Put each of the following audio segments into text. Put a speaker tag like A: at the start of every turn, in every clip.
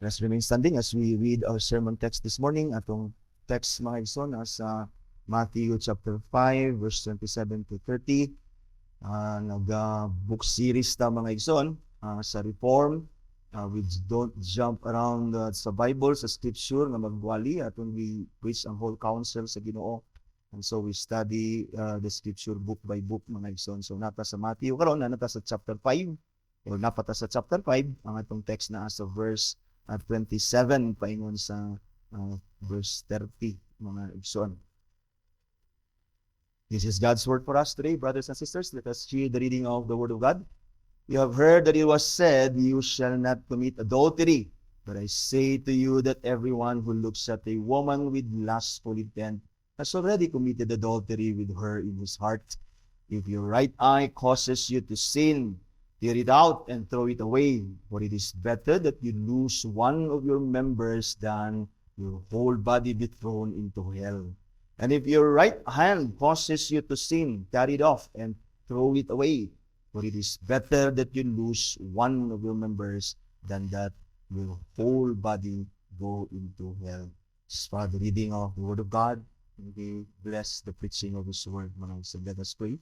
A: Let's remain standing as we read our sermon text this morning. Atong text mga igsoon sa Matthew chapter 5 verse 27 to 30. Nag-book series ta mga igsoon sa Reform. We don't jump around sa Bible, sa Scripture nga magwali atong we preach ang whole counsel sa Ginoo. And so we study the Scripture book by book mga igsoon. So nata sa Matthew karon, nata sa chapter 5 o napata sa chapter 5 ang atong text na sa verse 27 paingon sa verse 30 mga igsoon. This is God's word for us today, brothers and sisters. Let us hear the reading of the word of God. You have heard that it was said, "You shall not commit adultery." But I say to you that everyone who looks at a woman with lustful intent has already committed adultery with her in his heart. If your right eye causes you to sin, tear it out and throw it away, for it is better that you lose one of your members than your whole body be thrown into hell. And if your right hand causes you to sin, tear it off and throw it away, for it is better that you lose one of your members than that your whole body go into hell. This is for the reading of the Word of God. We bless the preaching of His Word. Let us pray.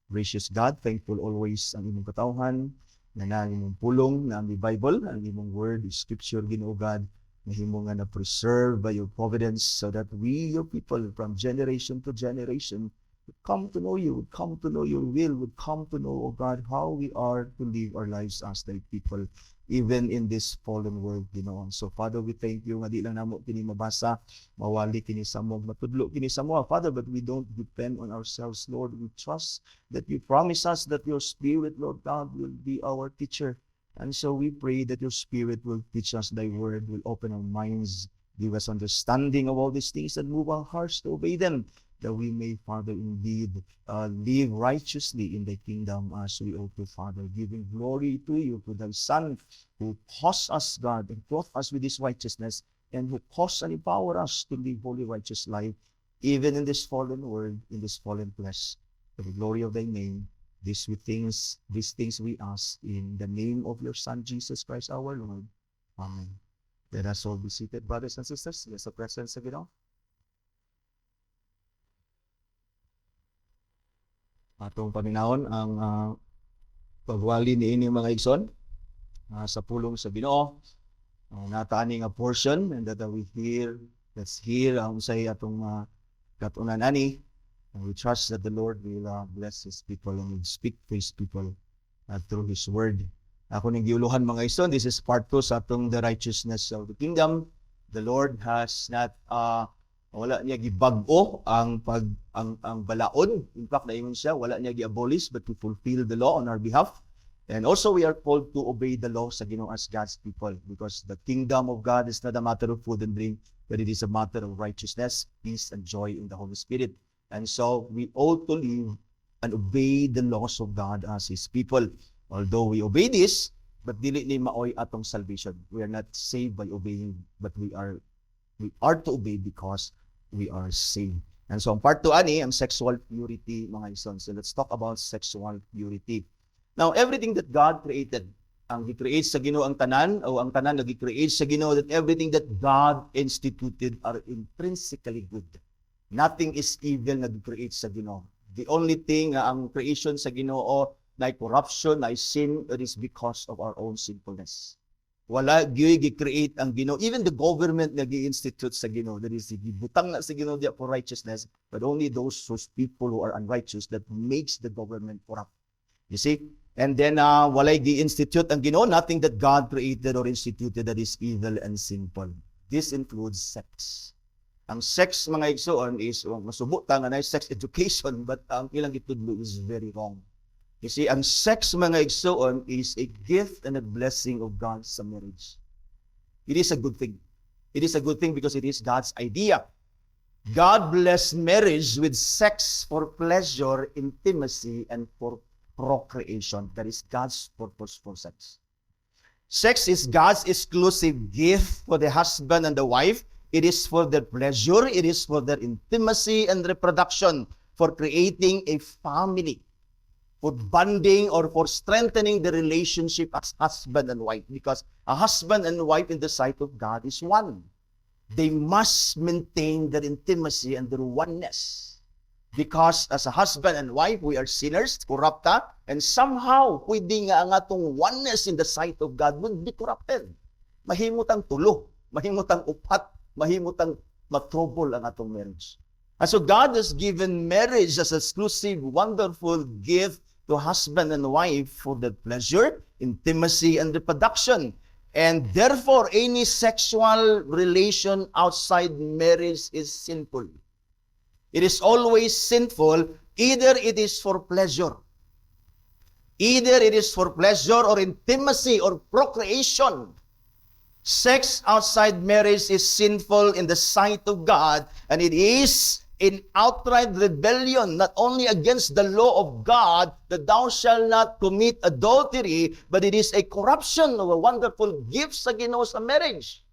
A: Gracious God, thankful always ang imong katawhan, na imong pulong na ang Bible, ang imong word, Scripture, Ginoo God, na himo nga na-preserve by your providence so that we, your people, from generation to generation, would come to know you, would come to know your will, would come to know, O God, how we are to live our lives as thy people, even in this fallen world, Ginoo. So, Father, we thank you nga di lang namo kini mabasa, mawali kini sa mo, matudlo kini sa mo, Father, but we don't depend on ourselves, Lord. We trust that you promise us that your Spirit, Lord God, will be our teacher. And so we pray that your Spirit will teach us thy word, will open our minds, give us understanding of all these things, and move our hearts to obey them, that we may, Father, indeed live righteously in thy kingdom as we ought to, Father, giving glory to you, to thy Son, who caused us, God, and clothed us with this righteousness, and who caused and empower us to live holy, righteous life, even in this fallen world, in this fallen flesh. For the glory of thy name, these things we ask in the name of your Son, Jesus Christ, our Lord. Amen. Let us all be seated, brothers and sisters. Let's presence of Ginoo. Atong paminahon ang pagwali niini mga igsoon sa pulong sa Ginoo. Natani nga portion and that we hear, let's hear ang usay atong katunan ani. And we trust that the Lord will bless His people and will speak to His people through His word. Ako ning giuluhan mga igsoon, this is part 2 sa atong the righteousness of the kingdom. The Lord has not wala niya gibag-o ang balaod. In fact, naingon siya, wala niya gi-abolish but to fulfill the law on our behalf. And also we are called to obey the law sa Ginoo as God's people, because the kingdom of God is not a matter of food and drink, but it is a matter of righteousness, peace, and joy in the Holy Spirit. And so we ought to live and obey the laws of God as His people. Although we obey this, but dili ni maoy atong salvation. We are not saved by obeying, but we are to obey because we are saved. And so ang part 2 ani ang sexual purity mga igsoon. So let's talk about sexual purity. Now everything that God created, ang gi-create sa Ginoo ang tanan, o ang tanan nagi-create sa Ginoo, that everything that God instituted are intrinsically good. Nothing is evil na gi-create sa Ginoo. The only thing ang creation sa Ginoo like corruption, like sin, it is because of our own sinfulness. Wala gyud gi-create ang Ginoo. Even the government nga gi-institute sa Ginoo, that is gibutang na sa Ginoo dia for righteousness, but only those people who are unrighteous that makes the government corrupt. You see? And then walay gi-institute ang Ginoo, nothing that God created or instituted that is evil and sinful. This includes sex. Ang sex mga igsoon is masubutan nga na sex education, but ang ilang gitudlo is very wrong. You see, ang sex mga igsoon is a gift and a blessing of God sa marriage. It is a good thing. It is a good thing because it is God's idea. God blessed marriage with sex for pleasure, intimacy, and for procreation. That is God's purpose for sex. Sex is God's exclusive gift for the husband and the wife. It is for their pleasure. It is for their intimacy and reproduction, for creating a family. for bonding or for strengthening the relationship as husband and wife. Because a husband and wife in the sight of God is one. They must maintain their intimacy and their oneness. Because as a husband and wife, we are sinners, corrupta, and somehow, pwede nga ang atong oneness in the sight of God will be corrupted. Mahimutang tulo, mahimutang upat, mahimutang matrouble ang atong marriage. And so God has given marriage as an exclusive, wonderful gift to husband and wife for the pleasure, intimacy, and reproduction. And therefore, any sexual relation outside marriage is sinful. It is always sinful. Either it is for pleasure. Either it is for pleasure or intimacy or procreation. Sex outside marriage is sinful in the sight of God, and it is in outright rebellion, not only against the law of God, that thou shalt not commit adultery, but it is a corruption of a wonderful gift sa Ginoo sa marriage.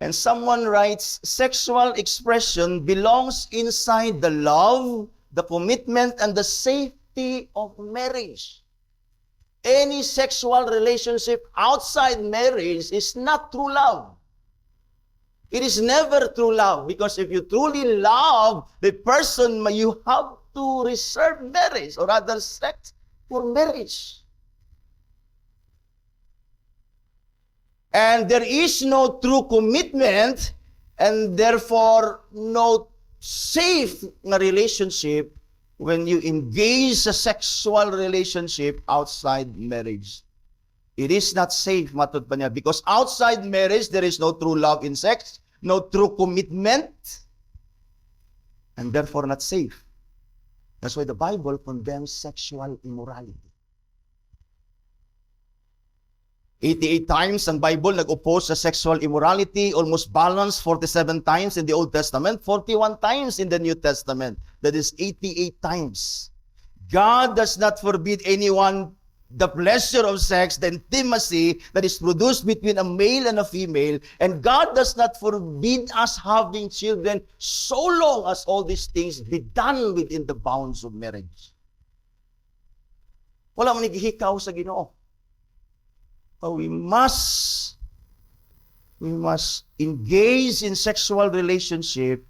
A: And someone writes, sexual expression belongs inside the love, the commitment, and the safety of marriage. Any sexual relationship outside marriage is not true love. It is never true love, because if you truly love the person, you have to reserve marriage or rather sex for marriage. And there is no true commitment and therefore no safe na relationship when you engage a sexual relationship outside marriage. It is not safe, matod pa niya, because outside marriage, there is no true love in sex, no true commitment, and therefore not safe. That's why the Bible condemns sexual immorality. 88 times ang Bible nag-oppose sa sexual immorality, almost balanced 47 times in the Old Testament, 41 times in the New Testament. That is 88 times. God does not forbid anyone the pleasure of sex, the intimacy that is produced between a male and a female, and God does not forbid us having children so long as all these things be done within the bounds of marriage. Wala man nagihikaw sa Ginoo. But we must engage in sexual relationship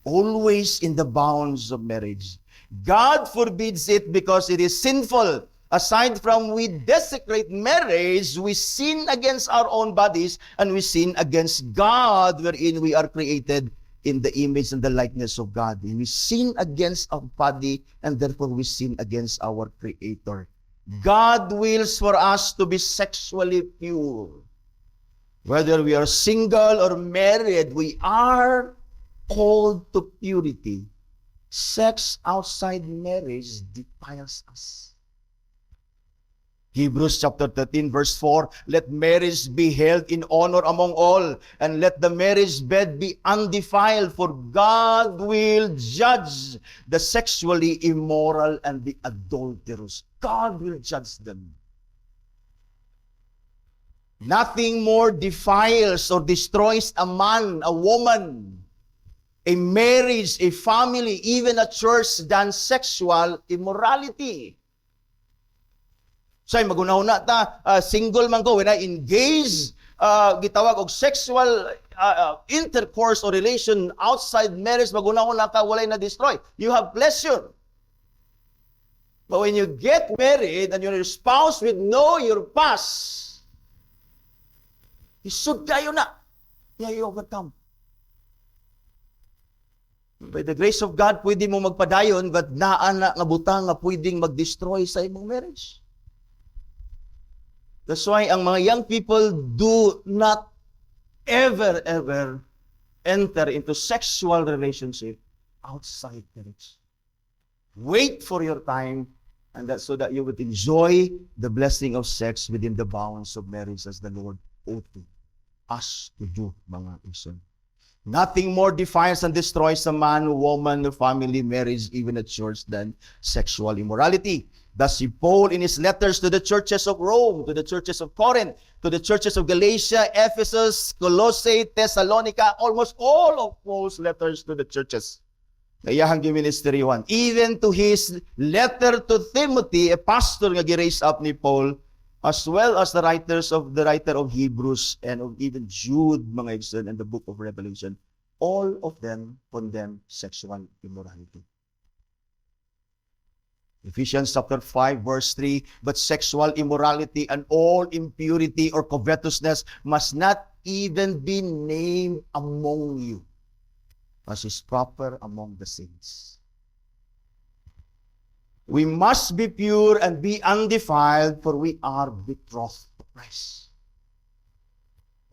A: always in the bounds of marriage. God forbids it because it is sinful. Aside from we desecrate marriage, we sin against our own bodies and we sin against God, wherein we are created in the image and the likeness of God. And we sin against our body, and therefore we sin against our Creator. God wills for us to be sexually pure. Whether we are single or married, we are called to purity. Sex outside marriage defiles us. Hebrews chapter 13 verse 4, let marriage be held in honor among all, and let the marriage bed be undefiled, for God will judge the sexually immoral and the adulterous. God will judge them. Nothing more defiles or destroys a man, a woman, a marriage, a family, even a church than sexual immorality. So, magunahuna ta, single man ko, when I engage, gitawag og sexual intercourse or relation outside marriage, magunahuna ka, walay na destroy. You have pleasure. But when you get married and your spouse will know your past, isud kayo na. Yeah, you overcome. By the grace of God, pwede mo magpadayon, but naan na nga butang nga pwedeng mag-destroy sa imong marriage. That's why ang mga young people do not ever enter into sexual relationship outside marriage. Wait for your time, and that so that you would enjoy the blessing of sex within the bounds of marriage as the Lord ought to us to do, mga ison. Nothing more defiles and destroys a man, woman, family, marriage, even a church than sexual immorality. Thus, Paul, in his letters to the churches of Rome, to the churches of Corinth, to the churches of Galatia, Ephesus, Colossae, Thessalonica, almost all of Paul's letters to the churches Iyahang ministry one. Even to his letter to Timothy, a pastor nga gi-raise up ni Paul, as well as the writer of Hebrews and of even Jude, mga igsoon, and the book of Revelation, all of them condemn sexual immorality. Ephesians chapter 5 verse 3, but sexual immorality and all impurity or covetousness must not even be named among you, as is proper among the saints. We must be pure and be undefiled, for we are betrothed to Christ.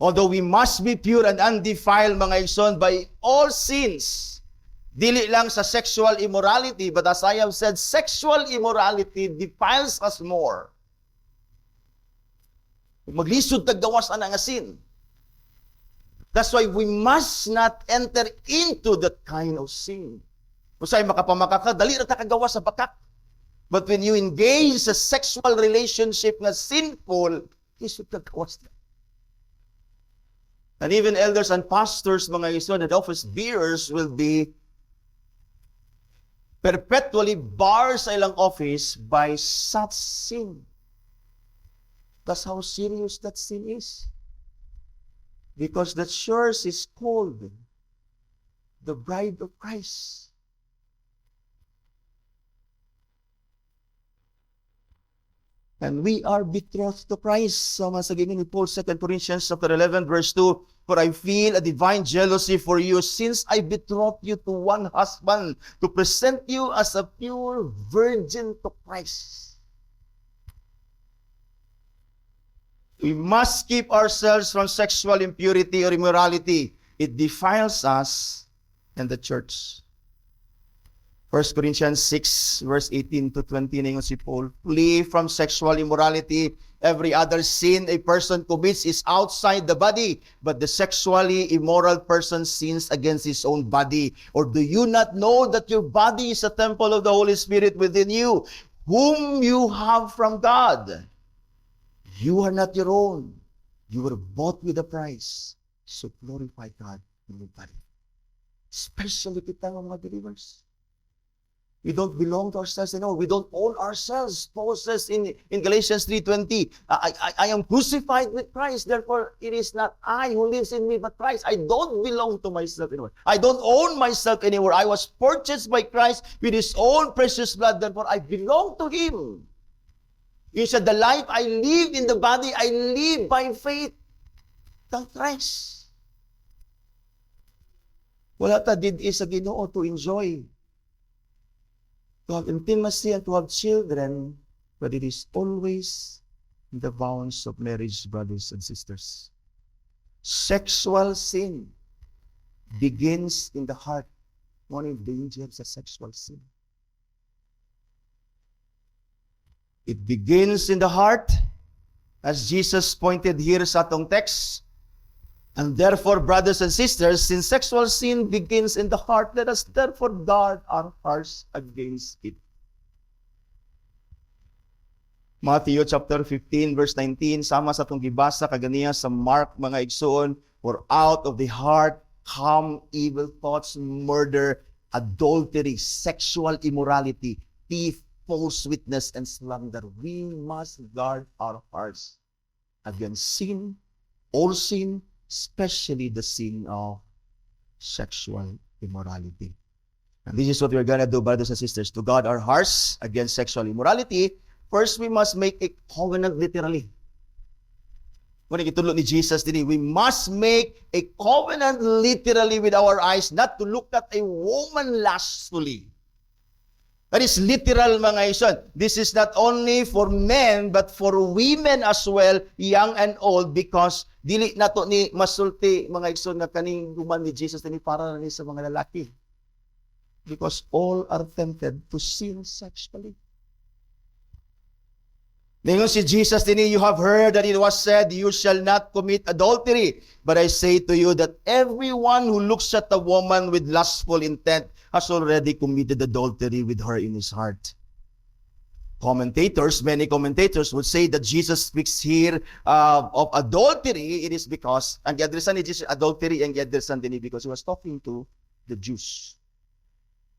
A: Although we must be pure and undefiled, mga igsoon, by all sins, dili lang sa sexual immorality, but as I have said, sexual immorality defiles us more. Maglisod taggawas ana nga sin. That's why we must not enter into that kind of sin. Usay makapamakaka, dali ra ta kagawas sa bakak. But when you engage sa sexual relationship na sinful, lisod kagawas na. And even elders and pastors, mga igsoon, and office bearers will be perpetually barred sa ilang office by such sin. That's how serious that sin is. Because the church is called the bride of Christ. And we are betrothed to Christ. So, masagin ni Paul, 2 Corinthians chapter 11, verse 2, for I feel a divine jealousy for you, since I betrothed you to one husband, to present you as a pure virgin to Christ. We must keep ourselves from sexual impurity or immorality. It defiles us and the church. 1 Corinthians 6, verse 18 to 20, na si Paul, flee from sexual immorality. Every other sin a person commits is outside the body, but the sexually immoral person sins against his own body. Or do you not know that your body is a temple of the Holy Spirit within you, whom you have from God? You are not your own. You were bought with a price. So glorify God in your body. Especially kita mga believers. We don't belong to ourselves anymore. We don't own ourselves. Paul says in Galatians 3:20, I am crucified with Christ. Therefore, it is not I who lives in me, but Christ. I don't belong to myself anymore. I don't own myself anymore. I was purchased by Christ with His own precious blood. Therefore, I belong to Him. He said, the life I live in the body, I live by faith ng Christ. Wala ta did is sa Ginoo to enjoy, to have intimacy and to have children, but it is always in the bounds of marriage, brothers and sisters. Sexual sin begins in the heart. One of the dangers of sexual sin. It begins in the heart, as Jesus pointed here sa atong text. And therefore, brothers and sisters, since sexual sin begins in the heart, let us therefore guard our hearts against it. Matthew chapter 15, verse 19, sama sa itong gibasa kaganiya sa Mark, mga igsoon, for out of the heart come evil thoughts, murder, adultery, sexual immorality, thief, false witness, and slander. We must guard our hearts against sin, all sin, especially the sin of sexual immorality. And this is what we're going to do, brothers and sisters, to guard our hearts against sexual immorality. First, we must make a covenant literally. When itulog ni Jesus din, we must make a covenant literally with our eyes, not to look at a woman lustfully. That is literal, mga ison. This is not only for men, but for women as well, young and old, because dili nato ni masulti, mga ison, na kaning human ni Jesus, ni para na ni sa mga lalaki. Because all are tempted to sin sexually. Ningon si Jesus din, you have heard that it was said, you shall not commit adultery. But I say to you that everyone who looks at a woman with lustful intent has already committed adultery with her in his heart. Many commentators would say that Jesus speaks here of adultery. It is because, ang giadresan ni Jesus adultery, ang giadresan din because he was talking to the Jews.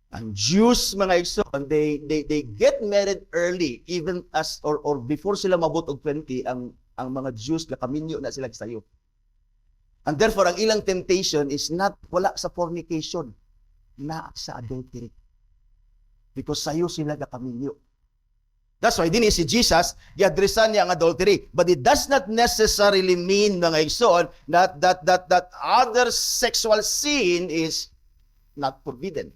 A: Ang Jews, mga igsoon, they get married early, even as, or before sila mabot og 20, ang mga Jews, nakaminyo na sila sayo. And therefore, ang ilang temptation is not, wala sa fornication, na sa adultery. Because sayo sila nakaminyo. That's why din si Jesus, i-addressan niya ang adultery. But it does not necessarily mean, mga igsoon, that other sexual sin is not forbidden.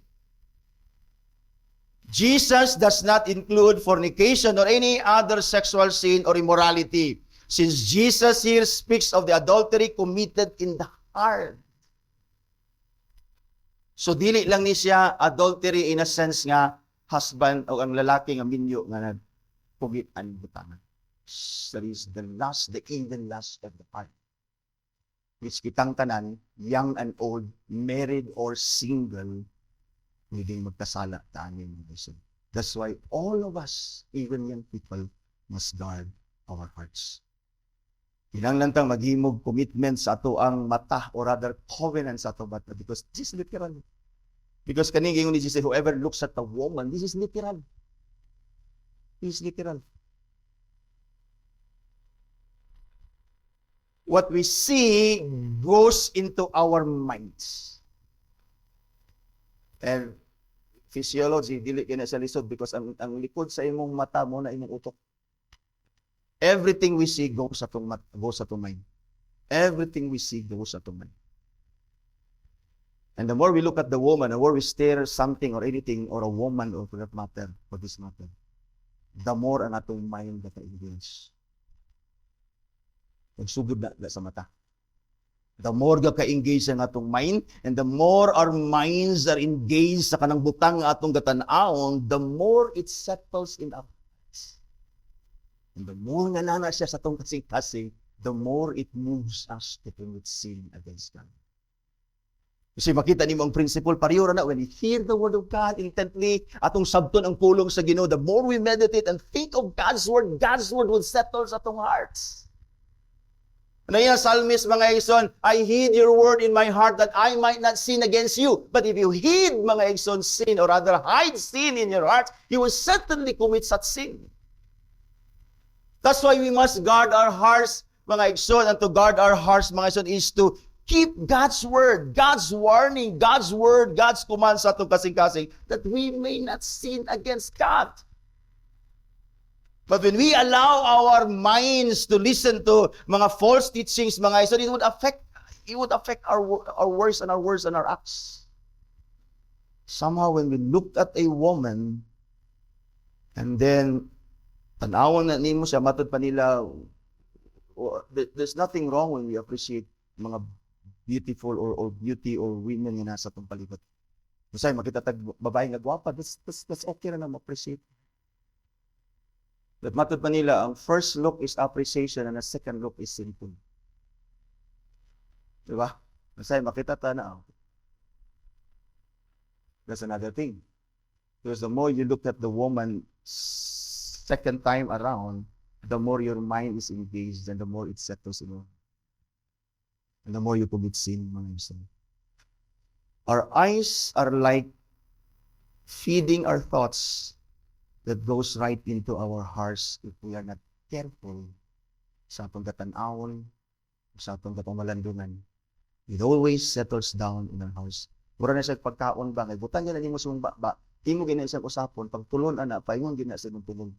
A: Jesus does not include fornication or any other sexual sin or immorality, since Jesus here speaks of the adultery committed in the heart. So dili lang ni siya adultery in a sense nga husband o ang lalaki nga minyo nga nagpugian butangan. That is the lust, the evil lust of the heart. Which kitang tanan, young and old, married or single, hindi magkasala taanin ng Lord. That's why all of us, even young people, must guard our hearts. Kinahanglan maghimog commitment sa ato ang mata, or rather covenant sa ato mata, because this is literal. Because kaning ingon ni Jesus, whoever looks at a woman, this is literal. This is literal. What we see goes into our minds. And physiology, dili kina sa lisod, because ang likod sa imong mata mo na imong utok. Everything we see goes sa itong mind. Everything we see goes sa itong mind. And the more we look at the woman, the more we stare something or anything, or a woman, or for that matter, for this matter, the more ang atong mind that engage. Nagsugod na sa mata. The more ka-engage ang atong mind, and the more our minds are engaged sa kanang butang atong gatan-aon, the more it settles in our hearts. And the more nga nana siya sa atong kasing-kasing, the more it moves us to commit sin against God. Kasi makita nimo ang principle, pareho na when we hear the word of God intently, atong sabton ang pulong sa Ginoo, the more we meditate and think of God's word will settle sa atong hearts. Ano yung psalmist, mga igsoon, I hid your word in my heart that I might not sin against you. But if you hid, mga igsoon, sin, or rather hide sin in your heart, you will certainly commit such sin. That's why we must guard our hearts, mga igsoon, and to guard our hearts, mga igsoon, is to keep God's word, God's warning, God's word, God's command sa atong kasing-kasing, that we may not sin against God. But when we allow our minds to listen to mga false teachings, mga iso, it would affect our words and our acts. Somehow, when we looked at a woman, and then tanawon na nimo siya, matod pa nila, there's nothing wrong when we appreciate mga beautiful or beauty or women nga nasa itong palibot. Masay, makita tag babae nga gwapa, that's okay na ma-appreciate. But matod pa nila, ang first look is appreciation and the second look is sinful. Diba? Masay, makita ta na. That's another thing. Because the more you look at the woman second time around, the more your mind is engaged and the more it settles in you. And the more you commit sin, mga igsoon. Our eyes are like feeding our thoughts that goes right into our hearts if we are not careful sa atong gatan-awon, sa atong kapamalandungan. It always settles down in our hearts. Mura na siya pagkaon ba, kay butan niya na nimo sumong ba, imo gina isang usapon, pag tulon ana, paingon gina sa imong tulon.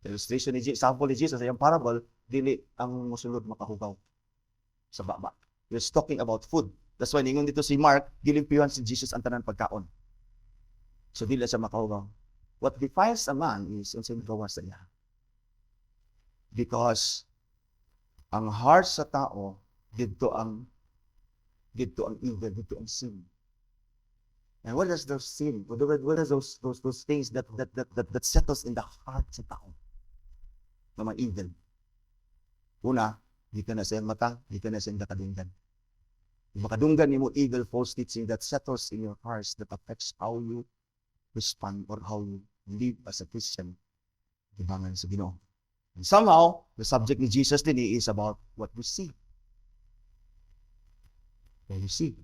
A: Illustration ni Jesus, sample ni Jesus, yung parable, dili ang musulod makahugaw sa baba. We're talking about food. That's why ningon dito si Mark, gilimpiwan si Jesus ang tanan pagkaon. So dili siya makahugaw. What defiles a man is unsay gawas sa iya. Because ang heart sa tao didto ang evil, didto ang sin. And what is those sin? What is those things that settles in the heart sa tao? Mga evil. Una, di ka na sa mata, di ka na sa kadunggan. Yung makadunggan mo evil false teaching that settles in your hearts, that affects how you respond or how you live as a Christian. Ibangan sa Ginoo. And somehow, the subject ni Jesus din is about what we see. What we see.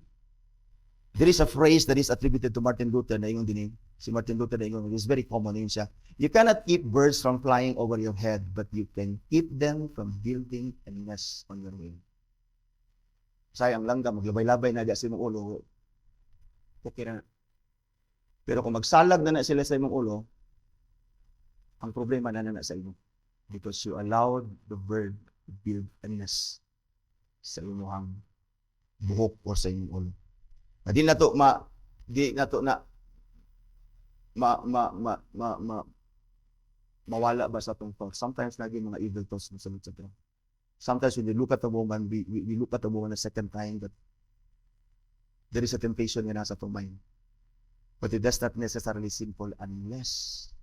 A: There is a phrase that is attributed to Martin Luther na ingon din si Martin Luther na ingon, it's very common yun siya. You cannot keep birds from flying over your head, but you can keep them from building a nest on your wing. Sayang lang ka, maglabay-labay na sa imong ulo, okay na. Pero kung magsalag na sila sa imong ulo, ang problema na sa imo. Because you allowed the bird to build a nest sa imong buhok o sa imong ulo. Di na to mawala ba sa atong thoughts. Sometimes naging mga evil thoughts sa sulod sa atin. Sometimes when we look at the woman, we look at the woman a second time, but there is a temptation nga nasa atong mind. But it does not necessarily simple unless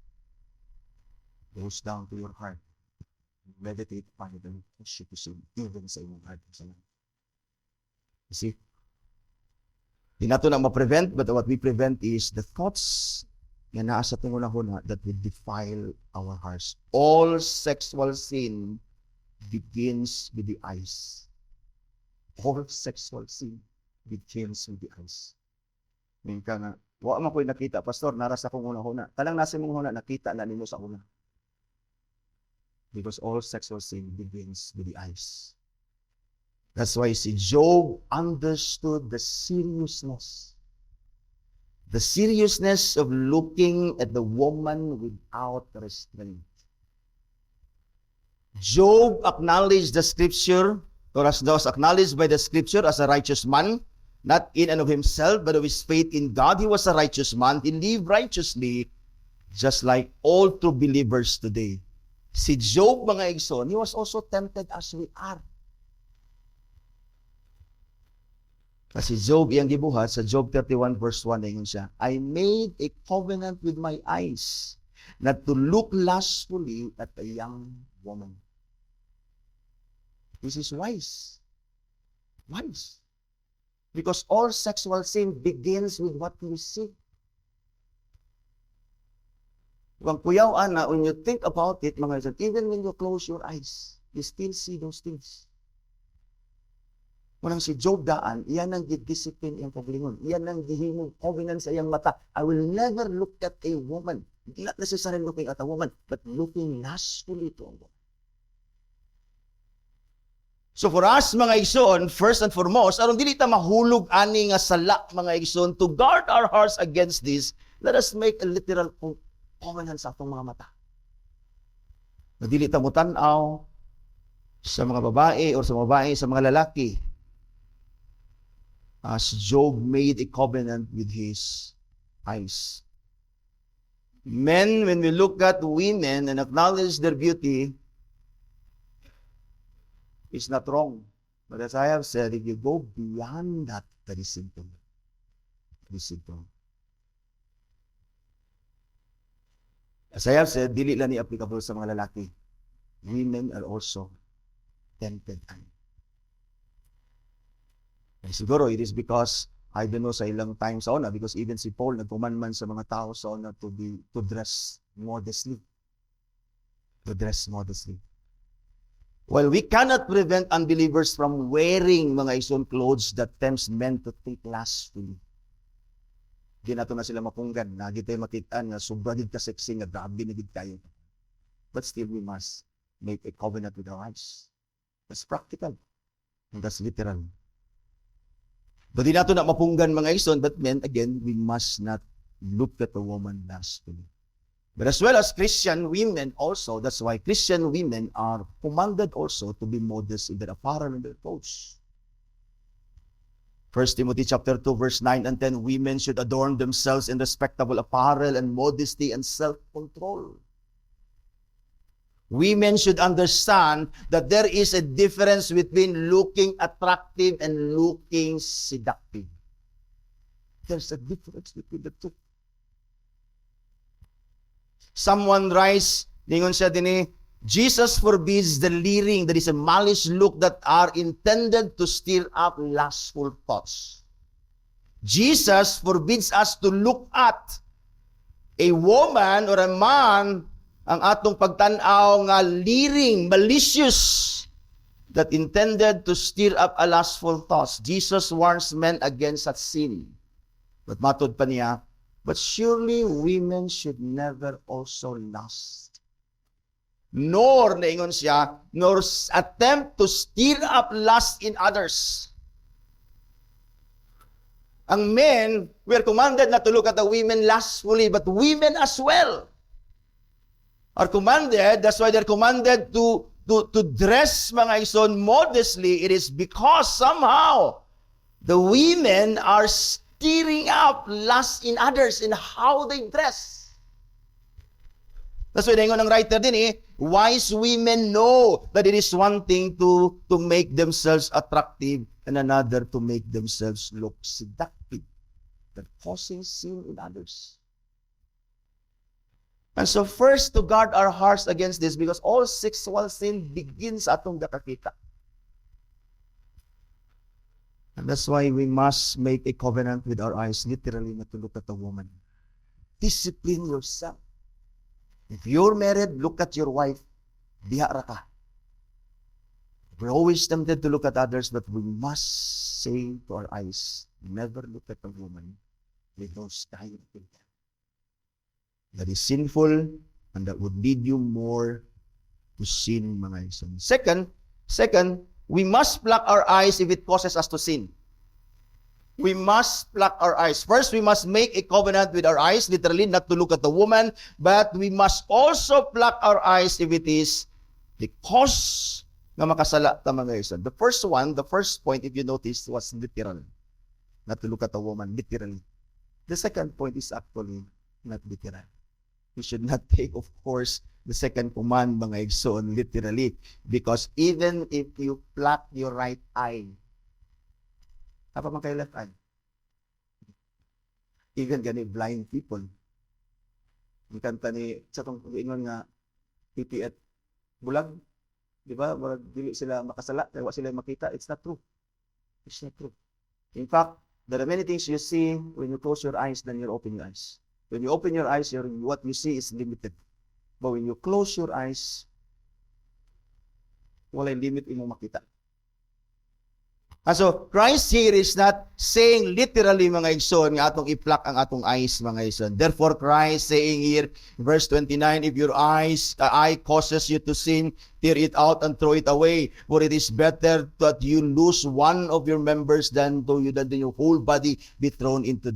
A: it goes down to your heart. Meditate upon it and push it to sin, even sa imong heart. You see? Di nato na ma-prevent, but what we prevent is the thoughts nga naa sa atong una-una that will defile our hearts. All sexual sin begins with the eyes. All sexual sin begins with the eyes. Minka nga, wa man ko'y nakita, pastor, naras akong una-una. Talang nasa mong una, nakita na nimo sa una. Because all sexual sin begins with the eyes. That's why si Job understood the seriousness of looking at the woman without restraint. Job acknowledged the scripture, or as was acknowledged by the scripture as a righteous man, not in and of himself, but of his faith in God. He was a righteous man. He lived righteously, just like all true believers today. Si Job, mga igsoon, he was also tempted as we are. Kasi Job, iyang gibuhat, sa Job 31 verse 1, ingon siya, I made a covenant with my eyes not to look lustfully at a young woman. This is wise. Wise. Because all sexual sin begins with what we see. Kung kuyaw, ana, when you think about it, mga isan, even when you close your eyes, you still see those things. Munang si Job daan, iyan ang gidiscipline iyang paglingon. Iyan ang gihimong covenant sa iyang mata. I will never look at a woman. Not necessarily looking at a woman, but looking lustfully to a woman. So for us, mga igsoon, first and foremost, aron dili ta mahulog ani nga sala, mga igsoon, to guard our hearts against this, let us make a literal covenant sa atong mga mata. Na dili ta mo tan-aw sa mga babae o sa mga lalaki, as Job made a covenant with his eyes. Men, when we look at women and acknowledge their beauty, is not wrong. But as I have said, if you go beyond that, that is simple. That is simple. As I have said, dili lang ni applicable sa mga lalaki. Women are also tempted. Siguro, it is because, I don't know sa ilang time sa una, because even si Paul, nagkumanman sa mga tao sa una to dress modestly. To dress modestly. Well, we cannot prevent unbelievers from wearing mga igsoon clothes that tempts men to think lustfully. Di nato na sila mapunggan. Nagi tayo makitaan nga sobra gid ka sexy nga grabe na gid kayo. But still, we must make a covenant with our eyes. That's practical. And that's literal. But di nato na mapunggan mga igsoon, but men, again, we must not look at a woman lustfully. But as well as Christian women also, that's why Christian women are commanded also to be modest in their apparel and their clothes. 1 Timothy chapter 2, verse 9 and 10, women should adorn themselves in respectable apparel and modesty and self-control. Women should understand that there is a difference between looking attractive and looking seductive. There's a difference between the two. Someone writes, ningon siya din Jesus forbids the leering, that is a malice look that are intended to stir up lustful thoughts. Jesus forbids us to look at a woman or a man ang atong pagtan-aw nga leering, malicious, that intended to stir up a lustful thoughts. Jesus warns men against such sin. But matod pa niya, but surely women should never also lust. Nor, naingon siya, nor attempt to stir up lust in others. Ang men, we are commanded not to look at the women lustfully, but women as well are commanded. That's why they're commanded to dress, mga ison, modestly. It is because somehow the women are stirring up lust in others in how they dress. That's why naingon ng writer din wise women know that it is one thing to make themselves attractive and another to make themselves look seductive. They're causing sin in others. And so first, to guard our hearts against this, because all sexual sin begins atong nakakita. And that's why we must make a covenant with our eyes, literally, not to look at a woman. Discipline yourself. If you're married, look at your wife. Bihara ka. We're always tempted to look at others, but we must say to our eyes, never look at a woman with those kind of things. That is sinful, and that would lead you more to sin, mga ison. Second, we must pluck our eyes if it causes us to sin. We must pluck our eyes. First, we must make a covenant with our eyes, literally, not to look at the woman, but we must also pluck our eyes if it is the cause na makasala ta, mga ison. The first point, if you notice, was literal. Not to look at the woman, literally. The second point is actually not literal. We should not take, of course, the second command, mga igsoon, literally. Because even if you pluck your right eye, apa man kayo left eye? Even gani blind people. Ang kanta ni, sa itong ingon nga, pipi at bulag, di ba? Dili sila makasala, kaya wala sila makita. It's not true. It's not true. In fact, there are many things you see when you close your eyes than you open your eyes. When you open your eyes, what you see is limited. But when you close your eyes, wala limit imong makita. And so, Christ here is not saying literally, mga igsoon, nga atong i-pluck ang atong eyes, mga igsoon. Therefore, Christ saying here, verse 29, if your eye causes you to sin, tear it out and throw it away. For it is better that you lose one of your members than your whole body be thrown into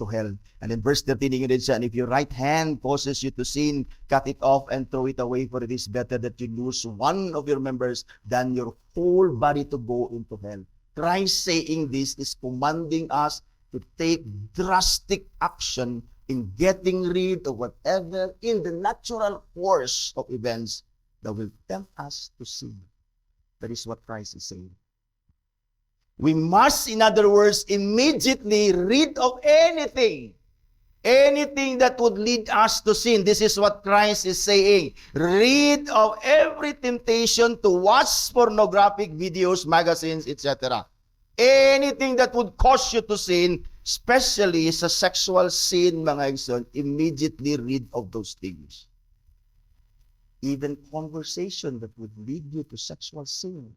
A: hell. And in verse 13, din siya, and if your right hand causes you to sin, cut it off and throw it away. For it is better that you lose one of your members than your whole body to go into hell. Christ saying this is commanding us to take drastic action in getting rid of whatever in the natural course of events that will tempt us to sin. That is what Christ is saying. We must, in other words, immediately rid of anything that would lead us to sin. This is what Christ is saying. Rid of every temptation to watch pornographic videos, magazines, etc. Anything that would cause you to sin, especially sa sexual sin, mga igsoon, immediately rid of those things. Even conversation that would lead you to sexual sin.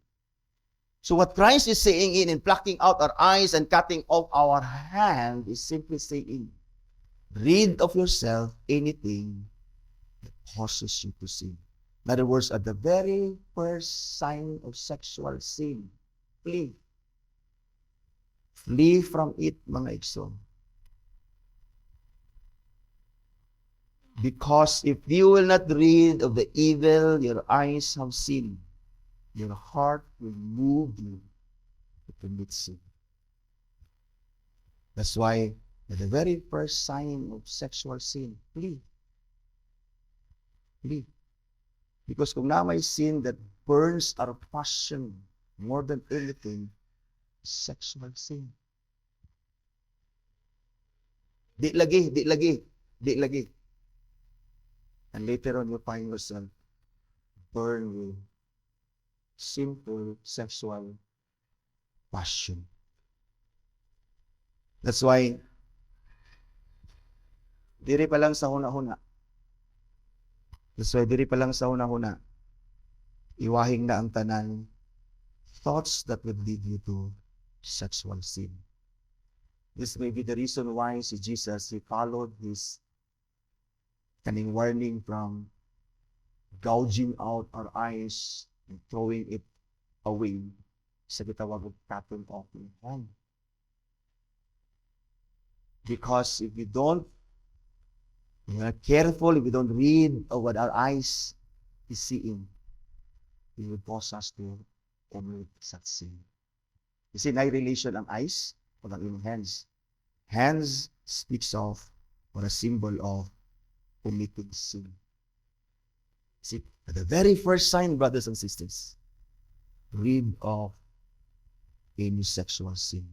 A: So what Christ is saying in plucking out our eyes and cutting off our hand is simply saying, rid of yourself anything that causes you to sin. In other words, at the very first sign of sexual sin, flee. Flee from it, mga igsoon. Because if you will not rid of the evil your eyes have seen, your heart will move you to commit sin. That's why at the very first sign of sexual sin, flee. Flee. Because kung na may sin that burns our passion more than anything, sexual sin. Di lagi. And later on, you find yourself burned with sinful sexual passion. That's why diri pa lang sa huna-huna, iwahing na ang tanan thoughts that would lead you to sexual sin. This may be the reason why si Jesus, he followed his kaning warning from gouging out our eyes and throwing it away sa gitawag og cutting off in hand. Because if we are careful, if we don't read of what our eyes is seeing, it will cause us to commit such sin. You see, na relation ang eyes o ang inyong hands. Hands speaks of or a symbol of committing sin. See, the very first sign, brothers and sisters, read of any sexual sin.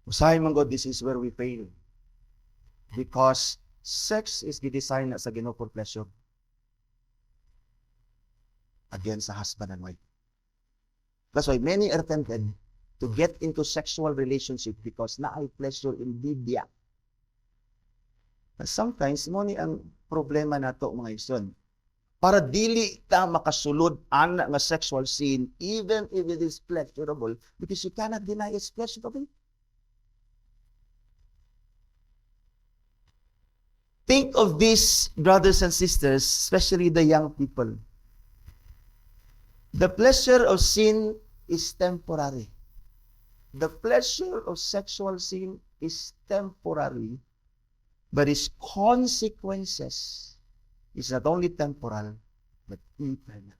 A: Usahay man God, this is where we fail. Because sex is designed as a Ginoo for pleasure. Against a husband and wife. That's why many are tempted to get into sexual relationship because naay pleasure in bidya. But sometimes, mo ni ang problema nato mga igsoon. Para dili ta makasulod ana nga sexual sin, even if it is pleasurable, because you cannot deny it's pleasurable. Think of this, brothers and sisters, especially the young people. The pleasure of sin is temporary. The pleasure of sexual sin is temporary, but its consequences is not only temporal, but eternal.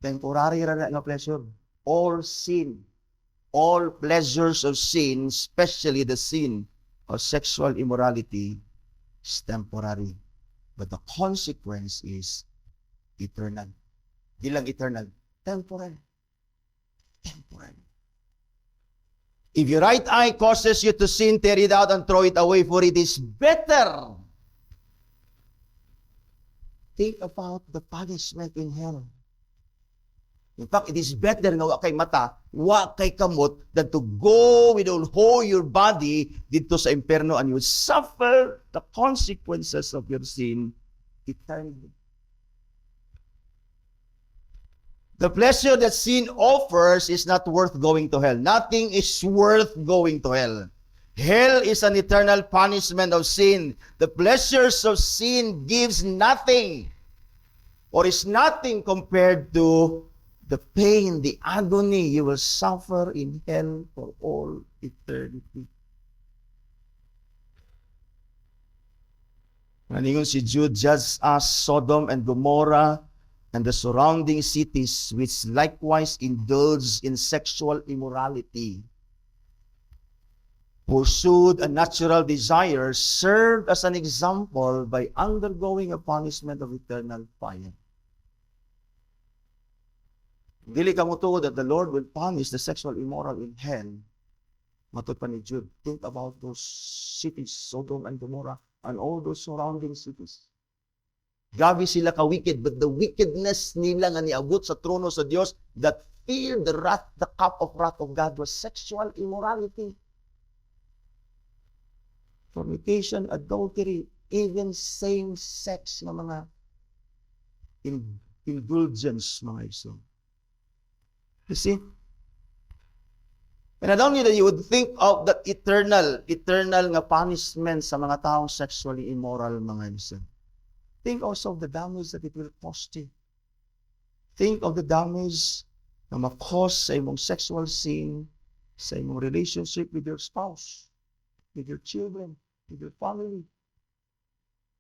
A: Temporary ra nga pleasure. All sin, all pleasures of sin, especially the sin of sexual immorality, is temporary. But the consequence is eternal. Di lang eternal, temporal. Temporal. If your right eye causes you to sin, tear it out and throw it away, for it is better. Think about the punishment in hell. In fact, it is better nga wa kay mata, wa kay kamot, than to go with all whole your body dito sa imperno and you suffer the consequences of your sin eternally. The pleasure that sin offers is not worth going to hell. Nothing is worth going to hell. Hell is an eternal punishment of sin. The pleasures of sin gives nothing or is nothing compared to the pain, the agony you will suffer in hell for all eternity. Naningon si Jude, just as Sodom and Gomorrah and the surrounding cities which likewise indulged in sexual immorality, pursued a natural desire, served as an example by undergoing a punishment of eternal fire. Dili ka mo tuod that the Lord will punish the sexual immoral in hell. Matod pa ni Jude, think about those cities, Sodom and Gomorrah, and all those surrounding cities. Grabe sila ka-wicked, but the wickedness nila nga niabot sa trono sa Dios that filled the cup of wrath of God was sexual immorality. Fornication, adultery, even same-sex na mga indulgence, mga iso. You see? And not only that you would think of that eternal nga punishment sa mga taong sexually immoral, mga iso. Think also of the damage that it will cost you. Think of the damage na ma-cause sa imong sexual sin, sa imong relationship with your spouse, with your children, with your family,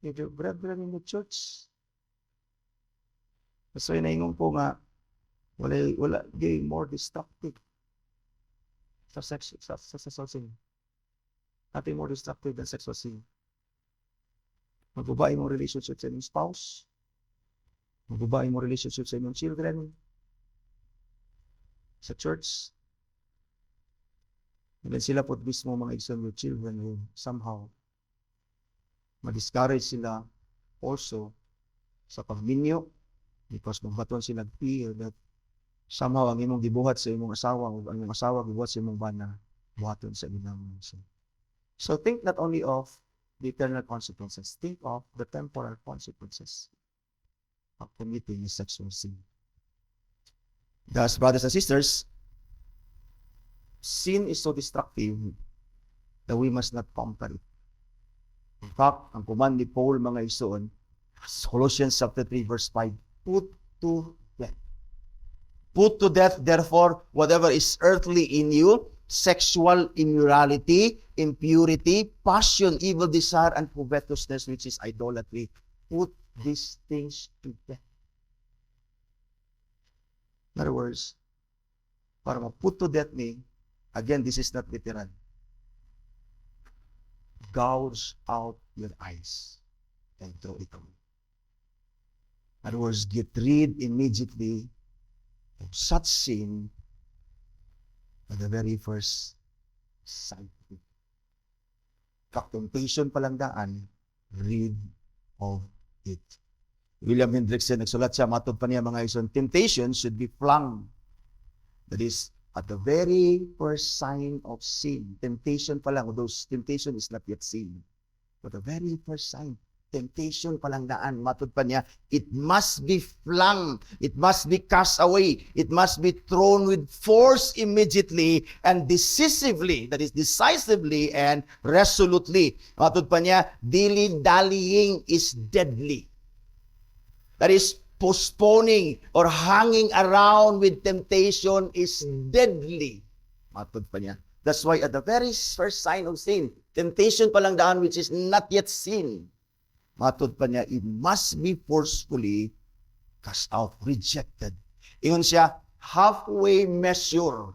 A: with your brethren in the church. So inaingon po nga, wala gay more destructive sa sexual sin. Nothing more destructive than sexual sin. Magbabae mong relationship sa inyong spouse, magbabae mong relationship sa inyong children, sa church, and then sila po mismo mga igsoon with children who somehow ma-discourage sila also sa pagminyo because magbaton sila feel that somehow ang imong gibuhat sa imong asawa o ang imong asawa gibuhat sa imong bana buhaton sa ilang sin. So think not only of the eternal consequences, think of the temporal consequences of committing sexual sin. Thus, brothers and sisters, sin is so destructive that we must not pamper it. In fact, ang command ni Paul, mga igsoon, Colossians chapter 3, verse 5, put to death. Put to death, therefore, whatever is earthly in you, sexual immorality, impurity, passion, evil desire, and covetousness, which is idolatry. Put these things to death. In other words, para ma-put to death me, again, this is not literal. Gouge out your eyes and throw it away. In other words, get rid immediately of such sin at the very first sight. Temptation palang daan, rid of it. William Hendrickson, nagsulat siya, matod pa niya mga ison, temptation should be flung. That is, at the very first sign of sin. Temptation pa lang, although temptation is not yet sin. But the very first sign, temptation pa lang daan, matod pa niya, it must be flung, it must be cast away, it must be thrown with force immediately and decisively, that is decisively and resolutely. Matod pa niya, dilly-dallying is deadly. That is, postponing or hanging around with temptation is deadly. Matod pa niya. That's why at the very first sign of sin, temptation pa lang daan which is not yet sin. Matod pa niya, it must be forcefully cast out, rejected. Ingon siya, halfway measure.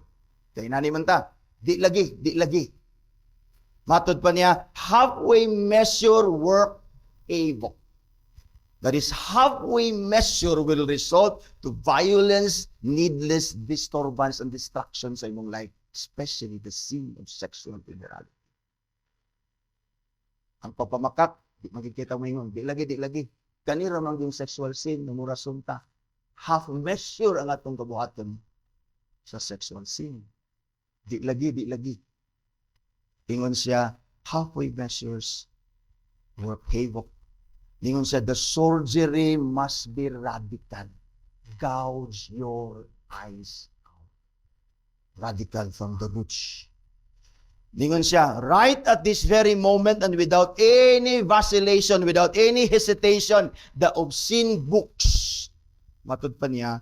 A: Kaya nani man ta, di lagi. Matod pa niya, halfway measure work evil. That is, halfway measure will result to violence, needless disturbance, and destruction sa imong life, especially the sin of sexual immorality. Ang papamakak, di makikita mo yun, di lagi. Kanira man yung sexual sin, namurason ta. Half measure ang atong kabuhaton sa sexual sin. Di lagi. Ingon siya, halfway measures work havoc. Ingon siya, the surgery must be radical. Gouge your eyes out. Radical from the roots. Ingon siya, right at this very moment and without any vacillation, without any hesitation, the obscene books, matod pa niya,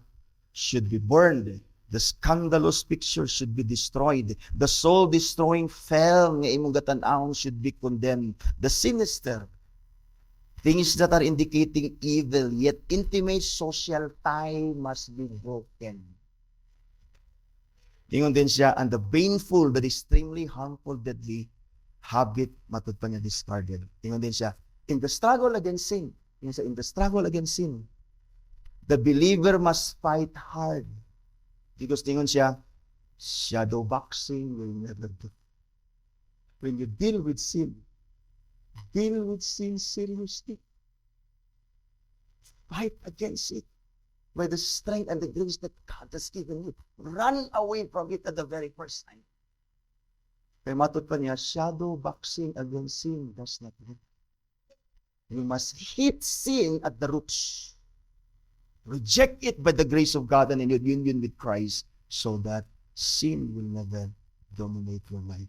A: should be burned. The scandalous picture should be destroyed. The soul-destroying film nga imong gatan-ahon should be condemned. The sinister things that are indicating evil, yet intimate social tie must be broken. Ingon din siya, and the baneful, but extremely harmful, deadly habit, matod pa niya, discarded. Ingon din siya, in the struggle against sin, the believer must fight hard. Because ingon siya, shadow boxing will never do. When you deal with sin seriously. Fight against it by the strength and the grace that God has given you. Run away from it at the very first time. Kaya matod pa niya, shadow boxing against sin does not work. You must hit sin at the roots. Reject it by the grace of God and in your union with Christ so that sin will never dominate your life.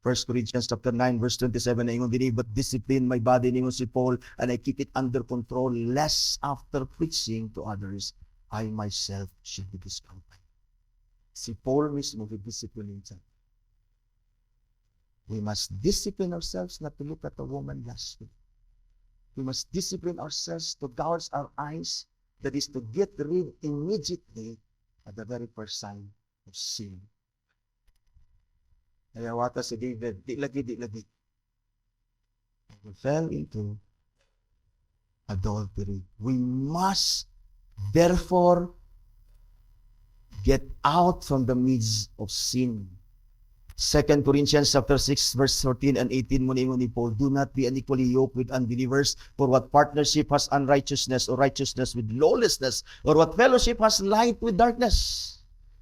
A: 1 Corinthians chapter 9, verse 27, na ingon din, but discipline my body, ningon si Paul, and I keep it under control, lest after preaching to others, I myself should be disqualified. Si Paul mismo, discipline siya. We must discipline ourselves not to look at a woman lustfully. We must discipline ourselves to gouge our eyes, that is to get rid immediately at the very first sign of sin. Kaya wata si David, di lagi. We fell into adultery. We must therefore get out from the midst of sin. 2 Corinthians chapter 6, verse 14 and 18, muna ni Paul, do not be unequally yoked with unbelievers, for what partnership has unrighteousness, or righteousness with lawlessness, or what fellowship has light with darkness?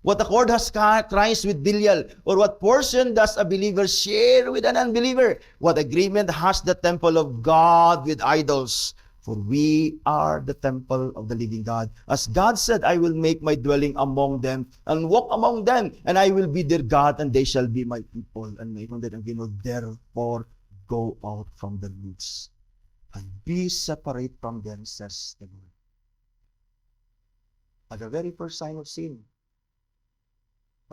A: What accord has Christ with Belial? Or what portion does a believer share with an unbeliever? What agreement has the temple of God with idols? For we are the temple of the living God. As God said, I will make my dwelling among them and walk among them, and I will be their God, and they shall be my people. And mayroon din ang ginod, therefore, go out from the midst and be separate from them, says the Lord. At the very first sign of sin,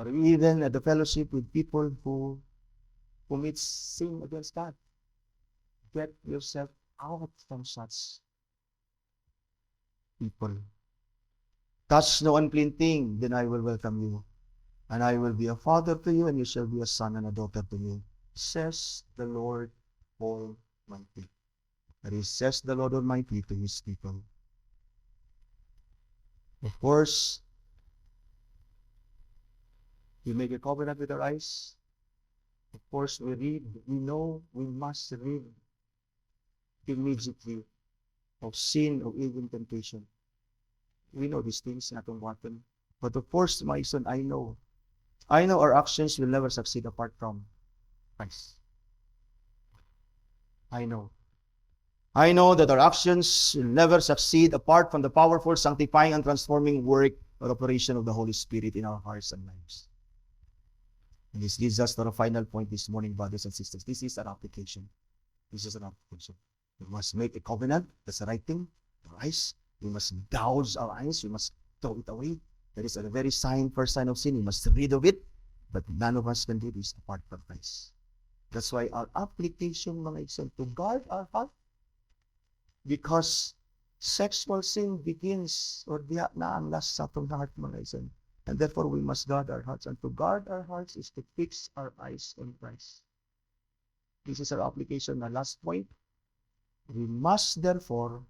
A: or even at the fellowship with people who commit sin against God, get yourself out from such people. Touch no unclean thing, then I will welcome you. And I will be a father to you, and you shall be a son and a daughter to me, says the Lord Almighty. That is, says the Lord Almighty to his people. Of course, we make a covenant with our eyes. Of course, we read, we know, we must read immediately of sin, of evil temptation. We know these things not to happen. But of course, my son, I know our actions will never succeed apart from Christ. I know that our actions will never succeed apart from the powerful, sanctifying, and transforming work or operation of the Holy Spirit in our hearts and lives. And this leads us to the final point this morning, brothers and sisters. This is an application. This is an application. We must make a covenant. That's the right thing. Our eyes. We must gouge our eyes. We must throw it away. That is a very first sign of sin. We must rid of it. But none of us can do this apart from Christ. That's why our application, mga igsoon, to guard our heart. Because sexual sin begins or diha na ang last sa atong heart, mga igsoon. And therefore, we must guard our hearts. And to guard our hearts is to fix our eyes on Christ. This is our application. The last point. We must therefore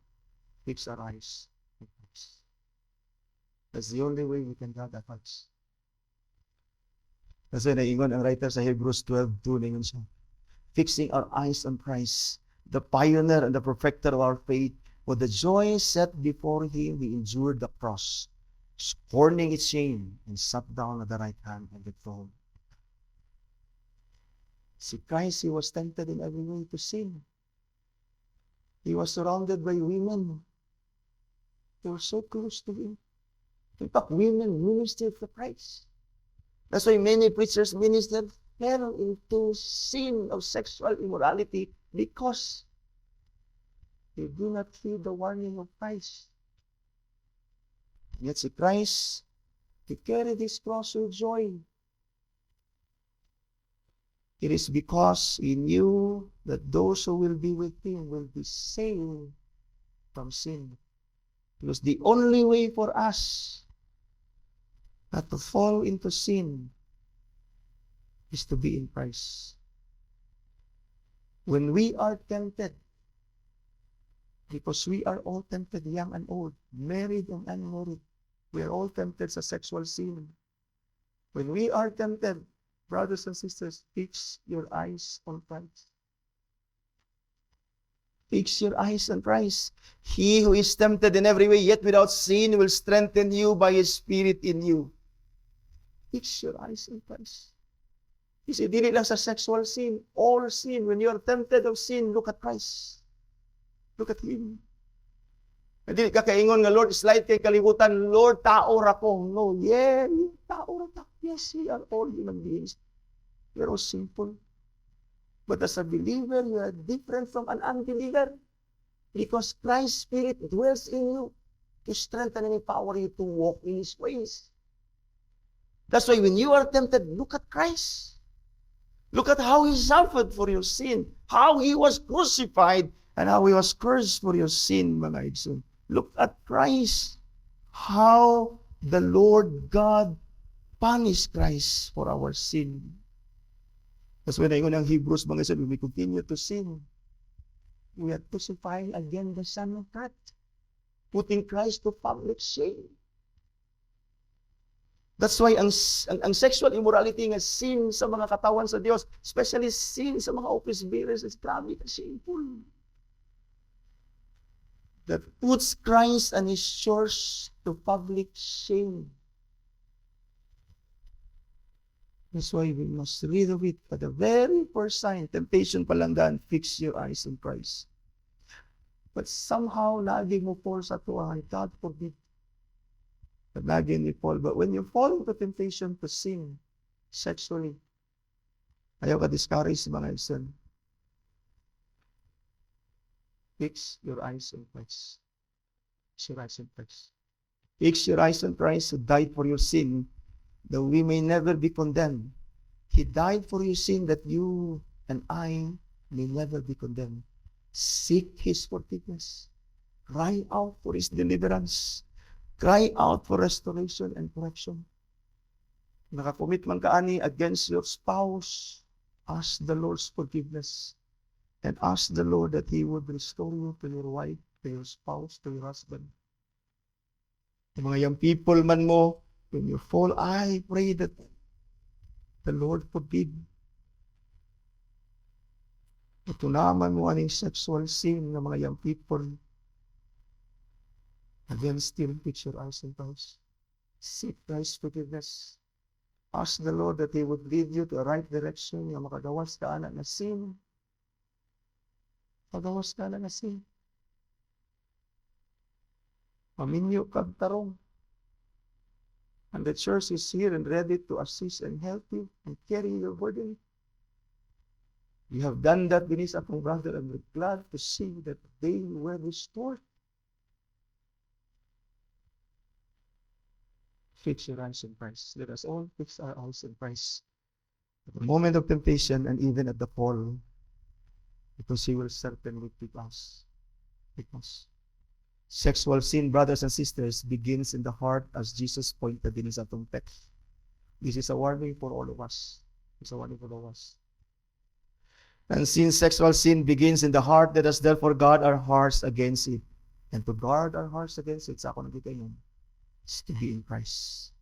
A: fix our eyes on Christ. That's the only way we can guard our hearts. Kasi naingon ang writer sa Hebrews 12:2, naingon siya. Fixing our eyes on Christ, the pioneer and the perfecter of our faith, for the joy set before him, he endured the cross, scorning its shame, and sat down at the right hand of the throne. See, Christ, he was tempted in every way to sin. He was surrounded by women. They were so close to him. In fact, women ministered to Christ. That's why many preachers ministered fell into sin of sexual immorality because they do not heed the warning of Christ. Yet si Christ, he carried his cross with joy. It is because he knew that those who will be with him will be saved from sin. Because the only way for us not to fall into sin is to be in Christ. When we are tempted, because we are all tempted, young and old, married and unmarried, we are all tempted sa sexual sin. When we are tempted, brothers and sisters, fix your eyes on Christ. Fix your eyes on Christ. He who is tempted in every way, yet without sin, will strengthen you by His Spirit in you. Fix your eyes on Christ. You see, dili lang sa sexual sin, all sin. When you are tempted of sin, look at Christ. Look at Him. Hindi ka kaingon nga, Lord, slide kay kalibutan, Lord, tao ra ko. No, yeah, tao ra ta. Yes, we are all human beings. We are all sinful. But as a believer, you are different from an unbeliever. Because Christ's Spirit dwells in you to strengthen and empower you to walk in His ways. That's why when you are tempted, look at Christ. Look at how He suffered for your sin, how He was crucified, and how He was cursed for your sin, mga igsoon. Look at Christ, how the Lord God punished Christ for our sin. That's when I go ng Hebrews, mga igsoon, we continue to sin. We are crucifying again the Son of God, putting Christ to public shame. That's why ang sexual immorality nga sin sa mga katawan sa Diyos, especially sin sa mga office bearers, is grabe ka shameful. That puts Christ and His church to public shame. That's why we must rid of it. At the very first sign, temptation pa lang daan, fix your eyes on Christ. But somehow, lagi mo fall sa tuwa. God forbid. But lagi ni fall. But when you fall into temptation to sin sexually, ayaw ka discourage mga igsoon. Fix your eyes on Christ. Fix your eyes on Christ. Fix your eyes on Christ who died for your sin, that we may never be condemned. He died for your sin that you and I may never be condemned. Seek His forgiveness. Cry out for His deliverance. Cry out for restoration and correction. Nakakumit man ka ani against your spouse, ask the Lord's forgiveness. And ask the Lord that He would restore you to your wife, to your spouse, to your husband. Yung mga young people man mo, when you fall, I pray that the Lord forgive. Tunaman mo aning sexual sin ng mga young people. And then still fix your eyes on Christ. Seek Christ's forgiveness. Ask the Lord that He would lead you to the right direction, yung makagawas ka anak na sin. Magawas ka na sin. Maminyo kag tarong. And the church is here and ready to assist and help you and carry your burden. You have done that, Denise, akong brother, and we're glad to see that they were restored. Fix your eyes on Christ. Let us all fix our eyes on Christ. At the moment of temptation and even at the fall, because He will certainly keep us. Because sexual sin, brothers and sisters, begins in the heart, as Jesus pointed in His atong text. This is a warning for all of us. It's a warning for all of us. And since sexual sin begins in the heart, let us therefore guard our hearts against it. And to guard our hearts against it, sa ako nagkikayon, is to be in Christ.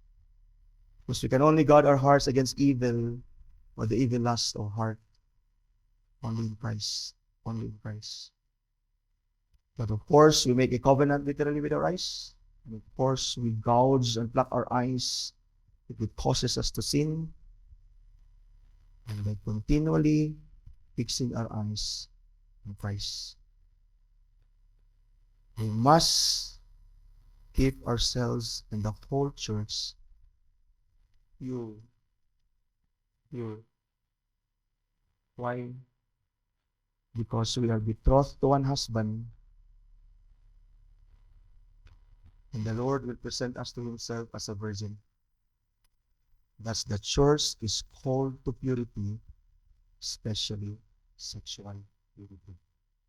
A: Because we can only guard our hearts against evil or the evil lust of heart only in Christ. Only in Christ. But of course, we make a covenant literally with our eyes. And of course, we gouge and pluck our eyes if it causes us to sin. And by continually fixing our eyes on Christ. We must keep ourselves and the whole church pure. Why? Because we are betrothed to one husband, and the Lord will present us to Himself as a virgin. Thus the church is called to purity, especially sexual purity.